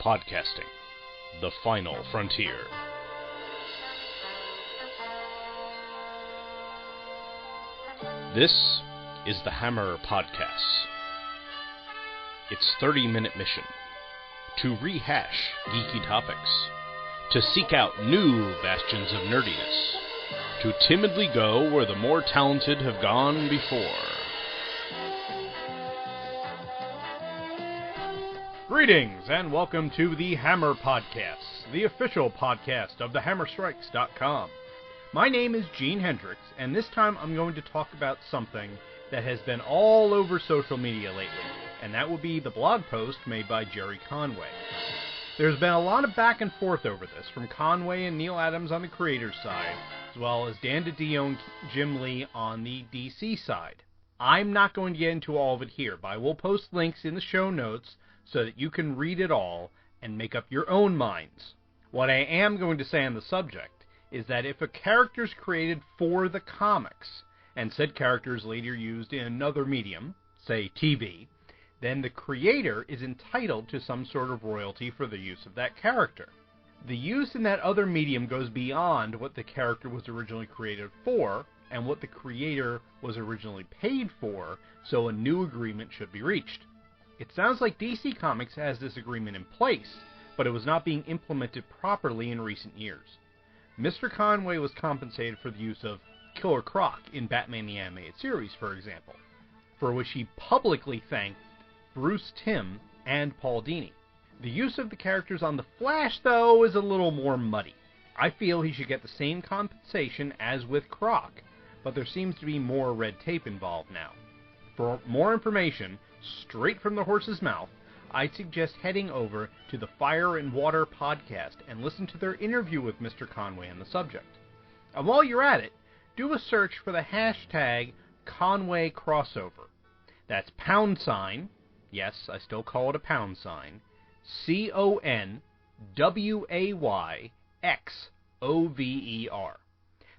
Podcasting, the final frontier. This is the Hammer Podcast. Its 30-minute mission: to rehash geeky topics, to seek out new bastions of nerdiness, to timidly go where the more talented have gone before. Greetings, and welcome to the Hammer Podcast, the official podcast of thehammerstrikes.com. My name is Gene Hendricks, and this time I'm going to talk about something that has been all over social media lately, and that would be the blog post made by Gerry Conway. There's been a lot of back and forth over this, from Conway and Neil Adams on the creator's side, as well as Dan DiDio and Jim Lee on the DC side. I'm not going to get into all of it here, but I will post links in the show notes so that you can read it all and make up your own minds. What I am going to say on the subject is that if a character is created for the comics, and said character is later used in another medium, say TV, then the creator is entitled to some sort of royalty for the use of that character. The use in that other medium goes beyond what the character was originally created for, and what the creator was originally paid for, so a new agreement should be reached. It sounds like DC Comics has this agreement in place, but it was not being implemented properly in recent years. Mr. Conway was compensated for the use of Killer Croc in Batman the Animated Series, for example, for which he publicly thanked Bruce Timm and Paul Dini. The use of the characters on The Flash, though, is a little more muddy. I feel he should get the same compensation as with Croc, but there seems to be more red tape involved now. For more information, straight from the horse's mouth, I'd suggest heading over to the Fire and Water podcast and listen to their interview with Mr. Conway on the subject. And while you're at it, do a search for the hashtag Conway Crossover. That's #, yes, I still call it a #, CONWAYXOVER.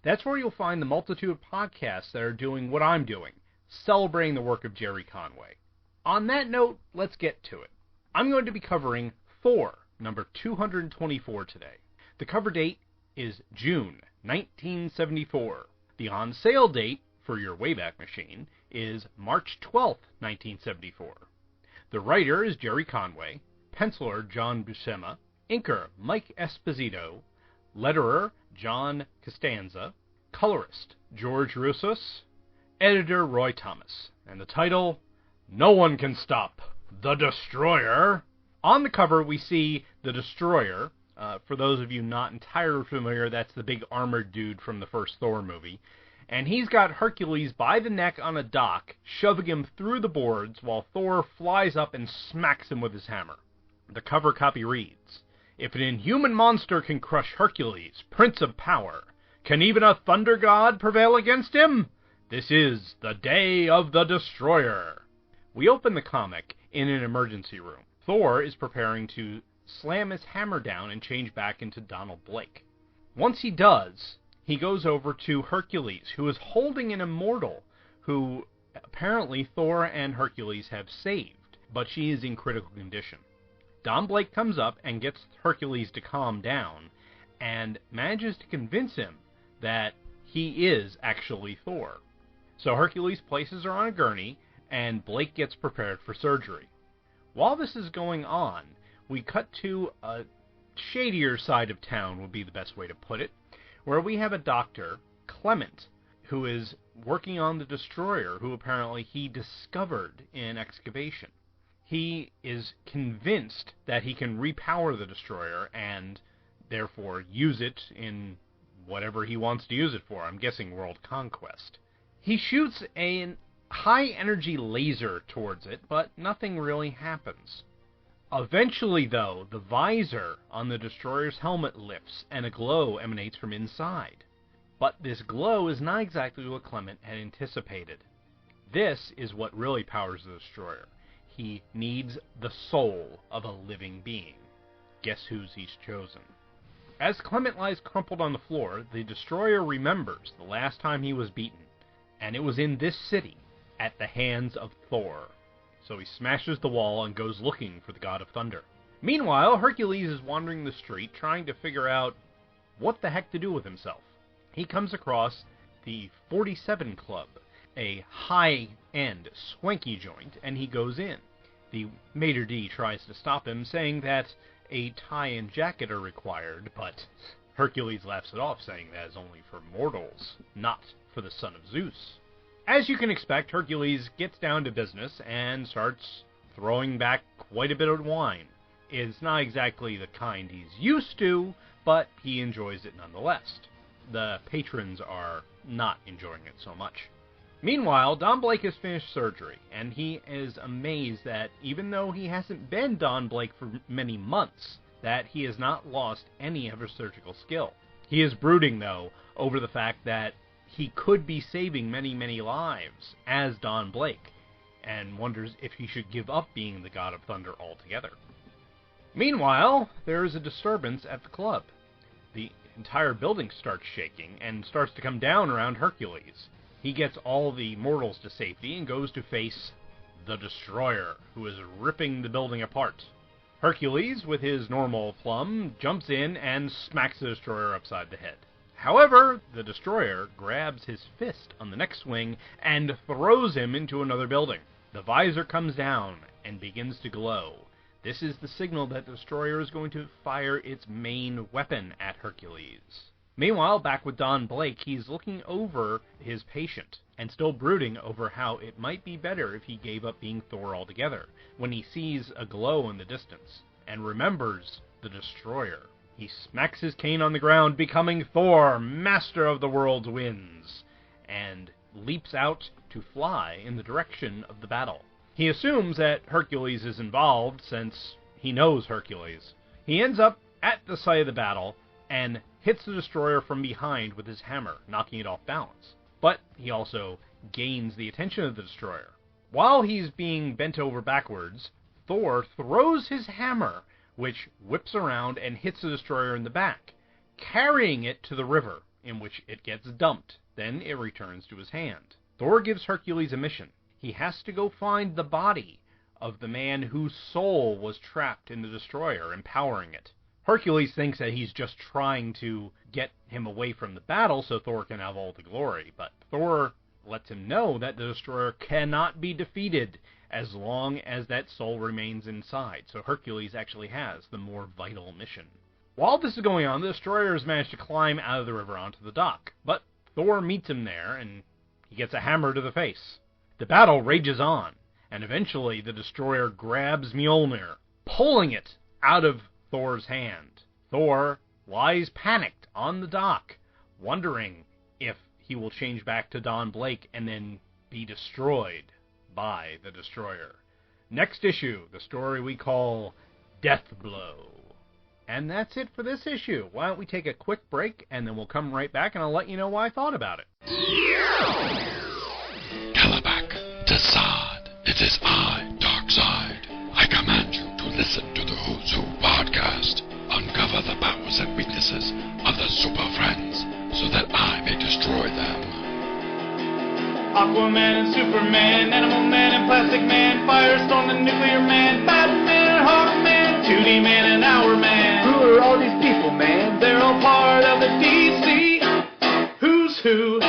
That's where you'll find the multitude of podcasts that are doing what I'm doing, celebrating the work of Gerry Conway. On that note, let's get to it. I'm going to be covering Thor, number 224 today. The cover date is June 1974. The on-sale date for your Wayback Machine is March 12th, 1974. The writer is Gerry Conway, penciler John Buscema, inker Mike Esposito, letterer John Costanza, colorist George Roussos, editor Roy Thomas, and the title, No One Can Stop the Destroyer. On the cover, we see the Destroyer. For those of you not entirely familiar, that's the big armored dude from the first Thor movie. And he's got Hercules by the neck on a dock, shoving him through the boards while Thor flies up and smacks him with his hammer. The cover copy reads, If an inhuman monster can crush Hercules, Prince of Power, can even a thunder god prevail against him? This is the day of the Destroyer. We open the comic in an emergency room. Thor is preparing to slam his hammer down and change back into Donald Blake. Once he does, he goes over to Hercules, who is holding an immortal who apparently Thor and Hercules have saved, but she is in critical condition. Don Blake comes up and gets Hercules to calm down and manages to convince him that he is actually Thor. So Hercules places her on a gurney, and Blake gets prepared for surgery. While this is going on, we cut to a shadier side of town, would be the best way to put it, where we have a doctor, Clement, who is working on the Destroyer, who apparently he discovered in excavation. He is convinced that he can repower the Destroyer and therefore use it in whatever he wants to use it for. I'm guessing world conquest. He shoots a high-energy laser towards it, but nothing really happens. Eventually, though, the visor on the Destroyer's helmet lifts, and a glow emanates from inside. But this glow is not exactly what Clement had anticipated. This is what really powers the Destroyer. He needs the soul of a living being. Guess who's he's chosen? As Clement lies crumpled on the floor, the Destroyer remembers the last time he was beaten, and it was in this city, at the hands of Thor. So he smashes the wall and goes looking for the God of Thunder. Meanwhile, Hercules is wandering the street trying to figure out what the heck to do with himself. He comes across the 47 Club, a high-end, swanky joint, and he goes in. The maitre d' tries to stop him, saying that a tie and jacket are required, but Hercules laughs it off, saying that is only for mortals, not for the son of Zeus. As you can expect, Hercules gets down to business and starts throwing back quite a bit of wine. It's not exactly the kind he's used to, but he enjoys it nonetheless. The patrons are not enjoying it so much. Meanwhile, Don Blake has finished surgery, and he is amazed that even though he hasn't been Don Blake for many months, that he has not lost any of his surgical skill. He is brooding, though, over the fact that he could be saving many, many lives as Don Blake, and wonders if he should give up being the God of Thunder altogether. Meanwhile, there is a disturbance at the club. The entire building starts shaking and starts to come down around Hercules. He gets all the mortals to safety and goes to face the Destroyer, who is ripping the building apart. Hercules, with his normal plum, jumps in and smacks the Destroyer upside the head. However, the Destroyer grabs his fist on the next swing and throws him into another building. The visor comes down and begins to glow. This is the signal that the Destroyer is going to fire its main weapon at Hercules. Meanwhile, back with Don Blake, he's looking over his patient and still brooding over how it might be better if he gave up being Thor altogether, when he sees a glow in the distance and remembers the Destroyer. He smacks his cane on the ground, becoming Thor, master of the world's winds, and leaps out to fly in the direction of the battle. He assumes that Hercules is involved, since he knows Hercules. He ends up at the site of the battle and hits the Destroyer from behind with his hammer, knocking it off balance. But he also gains the attention of the Destroyer. While he's being bent over backwards, Thor throws his hammer, which whips around and hits the Destroyer in the back, carrying it to the river, in which it gets dumped. Then it returns to his hand. Thor gives Hercules a mission. He has to go find the body of the man whose soul was trapped in the Destroyer, empowering it. Hercules thinks that he's just trying to get him away from the battle so Thor can have all the glory, but Thor lets him know that the Destroyer cannot be defeated as long as that soul remains inside, so Hercules actually has the more vital mission. While this is going on, the Destroyer has managed to climb out of the river onto the dock, but Thor meets him there, and he gets a hammer to the face. The battle rages on, and eventually the Destroyer grabs Mjolnir, pulling it out of Thor's hand. Thor lies panicked on the dock, wondering if he will change back to Don Blake and then be destroyed by the Destroyer. Next issue, the story we call Death Blow. And that's it for this issue. Why don't we take a quick break, and then we'll come right back, and I'll let you know what I thought about it. Kalabak, Tassad, it is I, Darkseid. I command you to listen to the Who's Who podcast. Uncover the powers and weaknesses of the Super Friends, so that I may destroy them. Aquaman and Superman, Animal Man and Plastic Man, Firestorm and Nuclear Man, Batman and Hawkman, 2D Man and Hour Man. Who are all these people, man? They're all part of the DC Who's Who.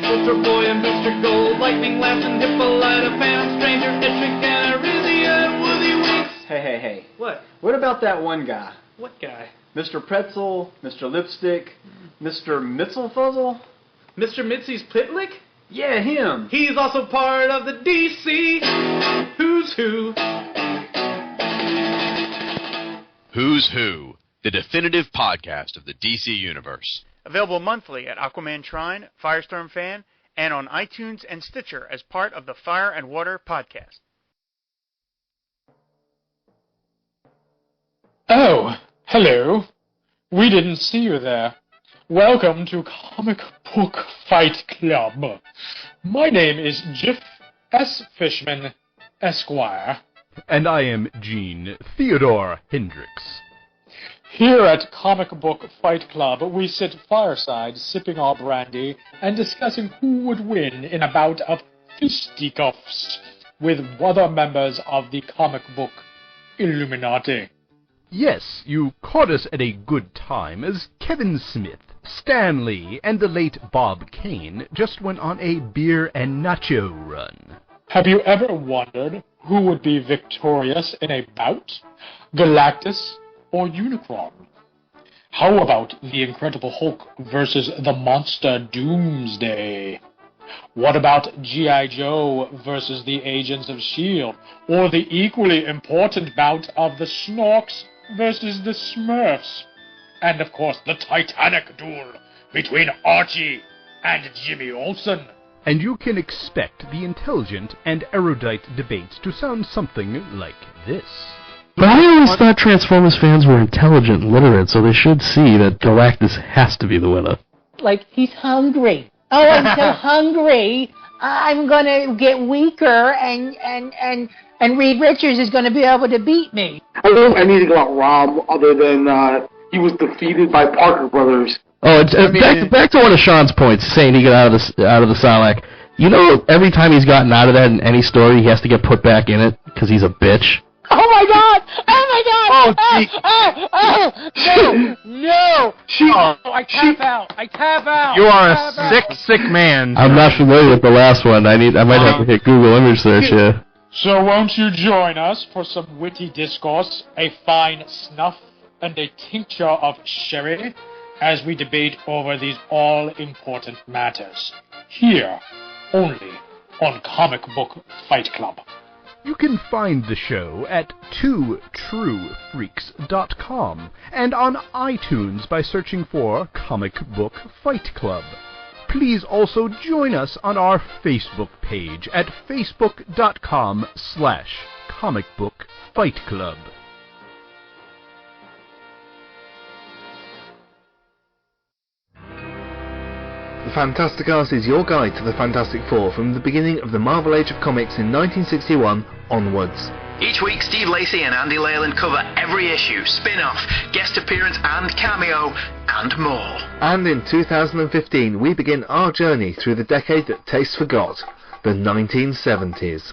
Ultra Boy and Booster Gold, Lightning Lass and Hippolyta, Phantom Stranger, Etrick and Arisia, Woody Winks. Hey. What? What about that one guy? What guy? Mr. Pretzel, Mr. Lipstick, Mr. Mitzelfuzzle? Mr. Mitzi's Pitlick? Yeah, him. He's also part of the DC Who's Who. Who's Who, the definitive podcast of the DC Universe. Available monthly at Aquaman Shrine, Firestorm Fan, and on iTunes and Stitcher as part of the Fire and Water podcast. Oh, hello. We didn't see you there. Welcome to Comic Book Fight Club. My name is Jeff S. Fishman, Esquire. And I am Gene Theodore Hendricks. Here at Comic Book Fight Club, we sit fireside, sipping our brandy, and discussing who would win in a bout of fisticuffs with other members of the comic book Illuminati. Yes, you caught us at a good time, as Kevin Smith, Stan Lee, and the late Bob Kane just went on a beer and nacho run. Have you ever wondered who would be victorious in a bout? Galactus or Unicron? How about the Incredible Hulk versus the Monster Doomsday? What about G.I. Joe versus the Agents of S.H.I.E.L.D., or the equally important bout of the Snorks versus the Smurfs? And, of course, the Titanic duel between Archie and Jimmy Olsen. And you can expect the intelligent and erudite debates to sound something like this. But I always thought Transformers fans were intelligent and literate, so they should see that Galactus has to be the winner. Like, he's hungry. Oh, I'm so hungry. I'm going to get weaker, and Reed Richards is going to be able to beat me. I don't know anything about Rob other than he was defeated by Parker Brothers. Oh, back to one of Sean's points, saying he got out of the Sarlacc. You know, every time he's gotten out of that in any story, he has to get put back in it because he's a bitch. Oh my God! Oh my God! Oh, no! I tap out. You are a sick man. I'm not familiar with the last one. I might have to hit Google image search here. So won't you join us for some witty discourse, a fine snuff, and a tincture of sherry, as we debate over these all-important matters, here, only on Comic Book Fight Club. You can find the show at twotruefreaks.com and on iTunes by searching for Comic Book Fight Club. Please also join us on our Facebook page at facebook.com/comicbookfightclub. The Fantastic Cast is your guide to the Fantastic Four from the beginning of the Marvel Age of Comics in 1961 onwards. Each week, Steve Lacey and Andy Leyland cover every issue, spin-off, guest appearance and cameo, and more. And in 2015, we begin our journey through the decade that tastes forgot, the 1970s.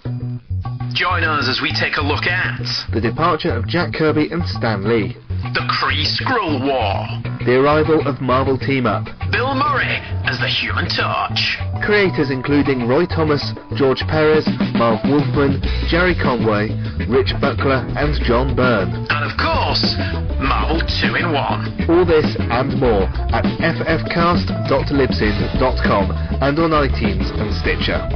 Join us as we take a look at the departure of Jack Kirby and Stan Lee, the Kree-Skrull War, the arrival of Marvel Team-Up, Bill Murray as the Human Torch, creators including Roy Thomas, George Perez, Marv Wolfman, Gerry Conway, Rich Buckler and John Byrne, and of course, Marvel 2-in-1. All this and more at ffcast.libsyn.com and on iTunes and Stitcher.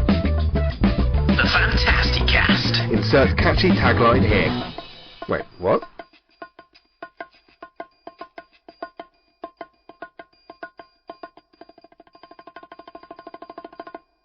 The Fantastic Cast. Insert catchy tagline here. Wait, what?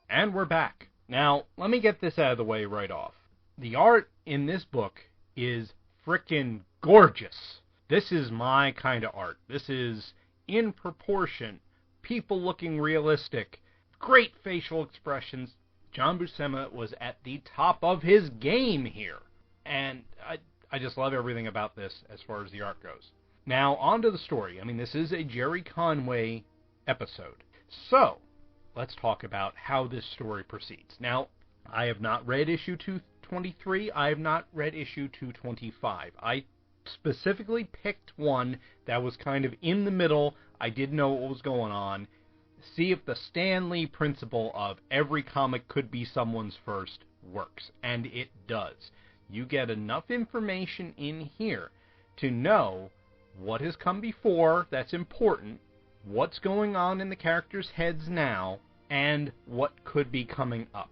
And we're back. Now, let me get this out of the way right off. The art in this book is frickin' gorgeous. This is my kind of art. This is in proportion, people looking realistic, great facial expressions. John Buscema was at the top of his game here. And I just love everything about this as far as the art goes. Now, on to the story. I mean, this is a Gerry Conway episode. So, let's talk about how this story proceeds. Now, I have not read issue 223. I have not read issue 225. I specifically picked one that was kind of in the middle. I didn't know what was going on. See if the Stan Lee principle of every comic could be someone's first works. And it does. You get enough information in here to know what has come before that's important, what's going on in the characters' heads now, and what could be coming up.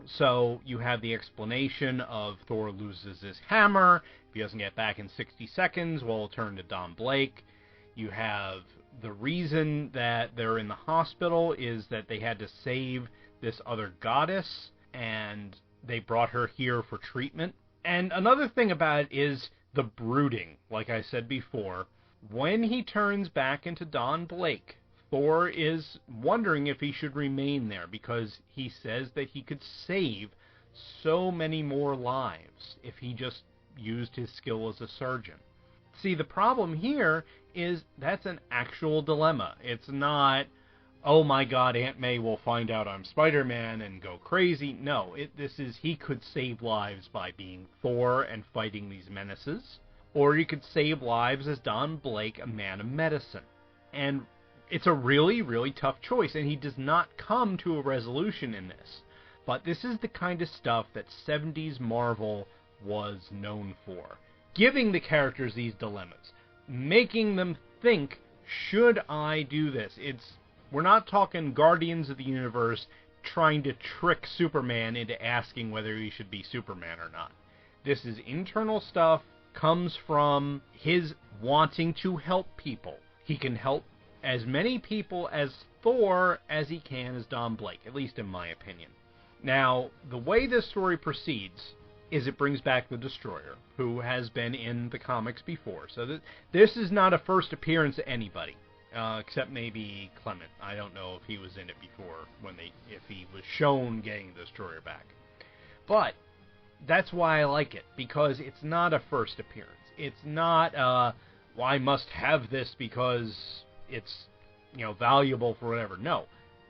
So you have the explanation of Thor loses his hammer. If he doesn't get back in 60 seconds, well, it'll turn to Don Blake. You have the reason that they're in the hospital is that they had to save this other goddess, and they brought her here for treatment. And another thing about it is the brooding. Like I said before, when he turns back into Don Blake, Thor is wondering if he should remain there because he says that he could save so many more lives if he just used his skill as a surgeon. See, the problem here is that's an actual dilemma. It's not, oh my god, Aunt May will find out I'm Spider-Man and go crazy. No, this is he could save lives by being Thor and fighting these menaces, or he could save lives as Don Blake, a man of medicine. And it's a really, really tough choice, and he does not come to a resolution in this. But this is the kind of stuff that 70s Marvel was known for. Giving the characters these dilemmas. Making them think, should I do this? We're not talking Guardians of the Universe trying to trick Superman into asking whether he should be Superman or not. This is internal stuff, comes from his wanting to help people. He can help as many people as Thor as he can as Don Blake, at least in my opinion. Now, the way this story proceeds is it brings back the Destroyer, who has been in the comics before. So this is not a first appearance of anybody, except maybe Clement. I don't know if he was in it before, if he was shown getting the Destroyer back. But that's why I like it, because it's not a first appearance. It's not, well, I must have this because it's, valuable for whatever. No,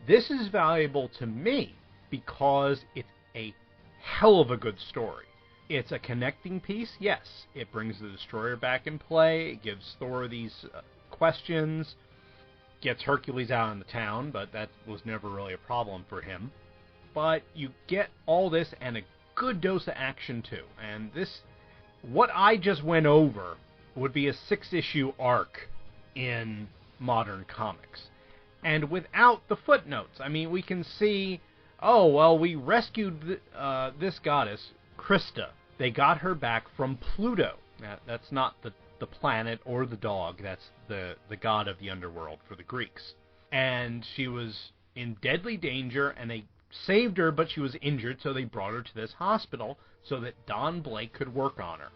this is valuable to me because it's a hell of a good story. It's a connecting piece, yes. It brings the Destroyer back in play. It gives Thor these questions. Gets Hercules out in the town, but that was never really a problem for him. But you get all this and a good dose of action, too. And this, what I just went over, would be a 6-issue arc in modern comics. And without the footnotes. I mean, we can see, oh, well, we rescued this goddess, Krista. They got her back from Pluto. That's not the planet or the dog. That's the god of the underworld for the Greeks. And she was in deadly danger, and they saved her, but she was injured, so they brought her to this hospital so that Don Blake could work on her.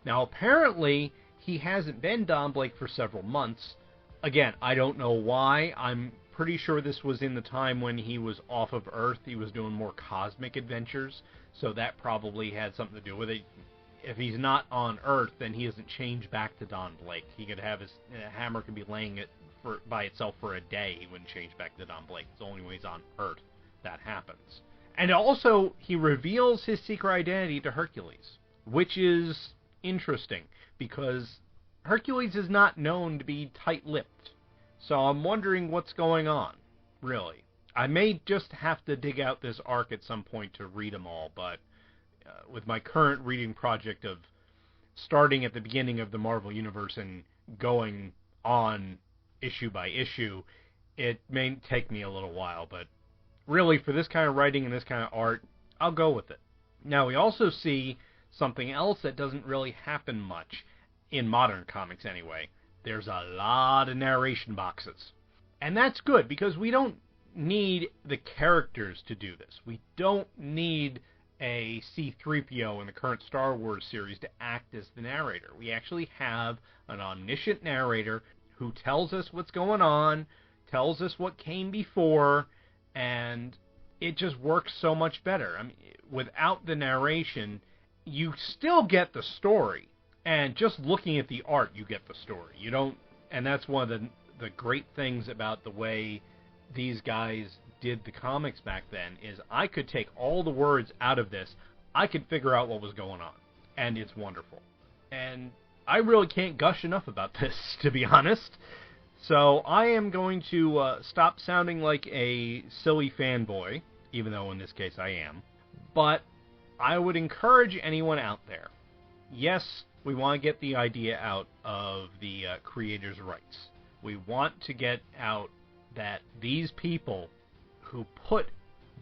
Now, apparently, he hasn't been Don Blake for several months. Again, I don't know why. I'm pretty sure this was in the time when he was off of Earth. He was doing more cosmic adventures, so that probably had something to do with it. If he's not on Earth, then he doesn't change back to Don Blake. He could have his hammer could be laying it by itself for a day. He wouldn't change back to Don Blake. It's only when he's on Earth that happens. And also, he reveals his secret identity to Hercules, which is interesting because Hercules is not known to be tight-lipped. So I'm wondering what's going on, really. I may just have to dig out this arc at some point to read them all, but with my current reading project of starting at the beginning of the Marvel Universe and going on issue by issue, it may take me a little while, but really, for this kind of writing and this kind of art, I'll go with it. Now, we also see something else that doesn't really happen much, in modern comics anyway. There's a lot of narration boxes. And that's good, because we don't need the characters to do this. We don't need a C-3PO in the current Star Wars series to act as the narrator. We actually have an omniscient narrator who tells us what's going on, tells us what came before, and it just works so much better. I mean, without the narration, you still get the story, and just looking at the art, you get the story. You don't, and that's one of the great things about the way these guys did the comics back then, is I could take all the words out of this, I could figure out what was going on, and it's wonderful. And I really can't gush enough about this, to be honest. So I am going to stop sounding like a silly fanboy, even though in this case I am. But I would encourage anyone out there. Yes, we want to get the idea out of the creators' rights. We want to get out that these people who put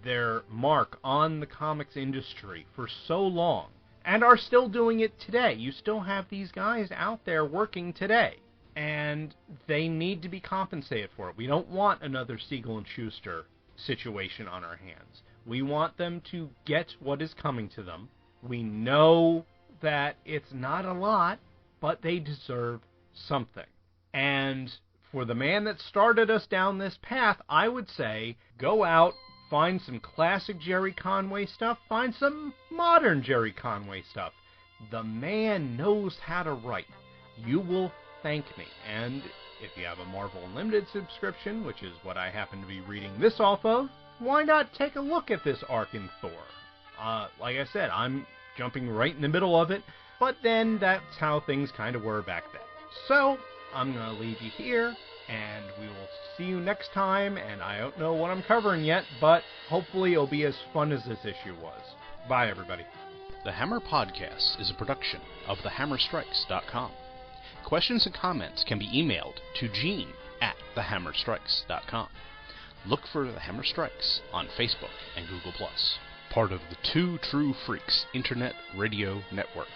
their mark on the comics industry for so long, and are still doing it today. You still have these guys out there working today, and they need to be compensated for it. We don't want another Siegel and Schuster situation on our hands. We want them to get what is coming to them. We know that it's not a lot, but they deserve something. And for the man that started us down this path, I would say, go out, find some classic Gerry Conway stuff, find some modern Gerry Conway stuff. The man knows how to write. You will thank me. And if you have a Marvel Unlimited subscription, which is what I happen to be reading this off of, why not take a look at this arc in Thor? Like I said, I'm jumping right in the middle of it, but then that's how things kind of were back then. So, I'm going to leave you here, and we will see you next time, and I don't know what I'm covering yet, but hopefully it'll be as fun as this issue was. Bye, everybody. The Hammer Podcast is a production of thehammerstrikes.com. Questions and comments can be emailed to gene@thehammerstrikes.com. Look for The Hammer Strikes on Facebook and Google+. Part of the Two True Freaks Internet Radio Network.